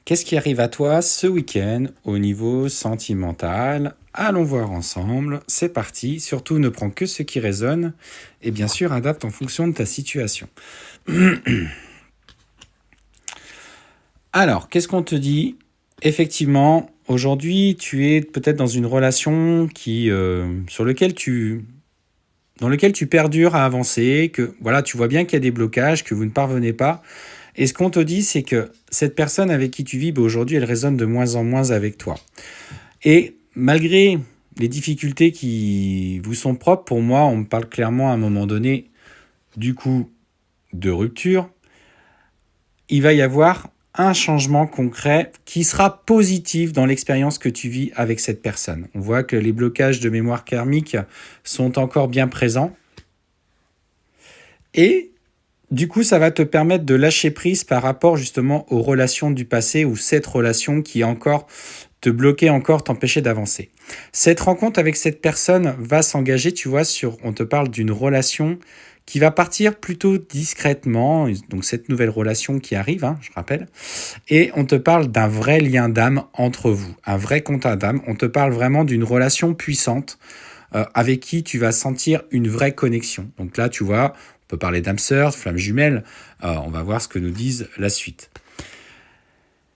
Qu'est-ce qui arrive à toi ce week-end au niveau sentimental? Allons voir ensemble. C'est parti. Surtout, ne prends que ce qui résonne et bien sûr, adapte en fonction de ta situation. Alors, qu'est-ce qu'on te dit? Effectivement, aujourd'hui, tu es peut-être dans une relation dans lequel tu perdures à avancer, que voilà, tu vois bien qu'il y a des blocages, que vous ne parvenez pas. Et ce qu'on te dit, c'est que cette personne avec qui tu vis, aujourd'hui, elle résonne de moins en moins avec toi. Et malgré les difficultés qui vous sont propres, pour moi, on me parle clairement à un moment donné, du coup, de rupture. Il va y avoir un changement concret qui sera positif dans l'expérience que tu vis avec cette personne. On voit que les blocages de mémoire karmique sont encore bien présents. Et du coup, ça va te permettre de lâcher prise par rapport justement aux relations du passé ou cette relation qui encore te bloquait, encore t'empêchait d'avancer. Cette rencontre avec cette personne va s'engager, tu vois, on te parle d'une relation qui va partir plutôt discrètement, donc cette nouvelle relation qui arrive, je rappelle, et on te parle d'un vrai lien d'âme entre vous, un vrai contact d'âme, on te parle vraiment d'une relation puissante avec qui tu vas sentir une vraie connexion. Donc là, tu vois, on peut parler d'âme sœur, flamme jumelle, on va voir ce que nous disent la suite.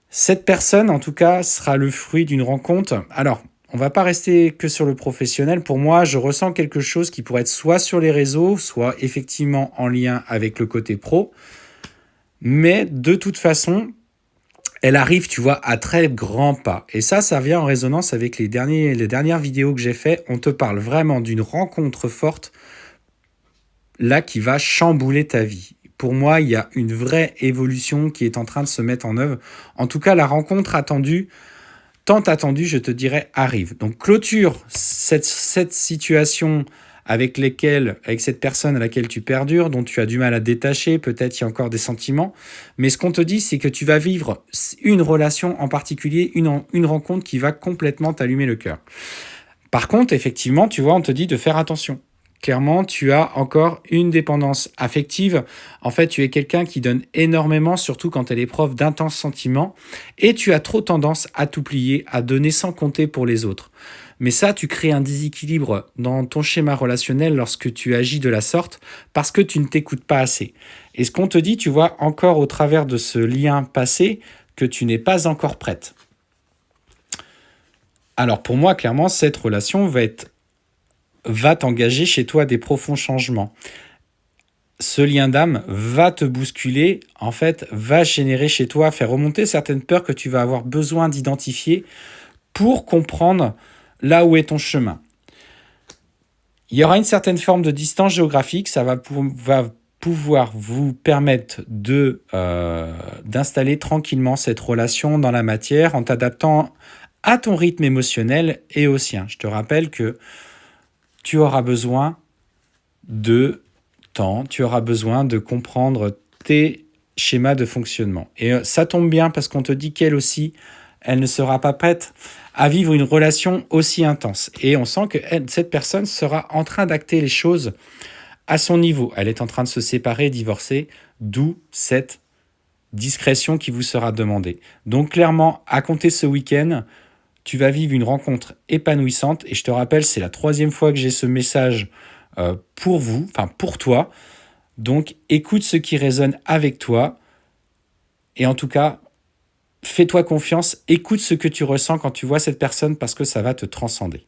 Cette personne, en tout cas, sera le fruit d'une rencontre. Alors, on ne va pas rester que sur le professionnel. Pour moi, je ressens quelque chose qui pourrait être soit sur les réseaux, soit effectivement en lien avec le côté pro. Mais de toute façon, elle arrive, tu vois, à très grands pas. Et ça vient en résonance avec les dernières vidéos que j'ai faites. On te parle vraiment d'une rencontre forte, là, qui va chambouler ta vie. Pour moi, il y a une vraie évolution qui est en train de se mettre en œuvre. En tout cas, la rencontre attendue, tant attendue, je te dirais, arrive. Donc, clôture cette situation avec cette personne à laquelle tu perdures, dont tu as du mal à détacher, peut-être il y a encore des sentiments. Mais ce qu'on te dit, c'est que tu vas vivre une relation en particulier, une rencontre qui va complètement t'allumer le cœur. Par contre, effectivement, tu vois, on te dit de faire attention. Clairement, tu as encore une dépendance affective. En fait, tu es quelqu'un qui donne énormément, surtout quand elle est preuve d'intenses sentiments. Et tu as trop tendance à t'oublier, à donner sans compter pour les autres. Mais ça, tu crées un déséquilibre dans ton schéma relationnel lorsque tu agis de la sorte parce que tu ne t'écoutes pas assez. Et ce qu'on te dit, tu vois encore au travers de ce lien passé que tu n'es pas encore prête. Alors pour moi, clairement, cette relation va t'engager chez toi des profonds changements. Ce lien d'âme va te bousculer, en fait, va générer chez toi, faire remonter certaines peurs que tu vas avoir besoin d'identifier pour comprendre là où est ton chemin. Il y aura une certaine forme de distance géographique, ça va pouvoir vous permettre d'installer tranquillement cette relation dans la matière en t'adaptant à ton rythme émotionnel et au sien. Je te rappelle que tu auras besoin de temps, tu auras besoin de comprendre tes schémas de fonctionnement. Et ça tombe bien parce qu'on te dit qu'elle aussi, elle ne sera pas prête à vivre une relation aussi intense. Et on sent que cette personne sera en train d'acter les choses à son niveau. Elle est en train de se séparer, divorcer, d'où cette discrétion qui vous sera demandée. Donc clairement, à compter ce week-end, tu vas vivre une rencontre épanouissante. Et je te rappelle, c'est la 3e fois que j'ai ce message pour toi. Donc, écoute ce qui résonne avec toi. Et en tout cas, fais-toi confiance. Écoute ce que tu ressens quand tu vois cette personne parce que ça va te transcender.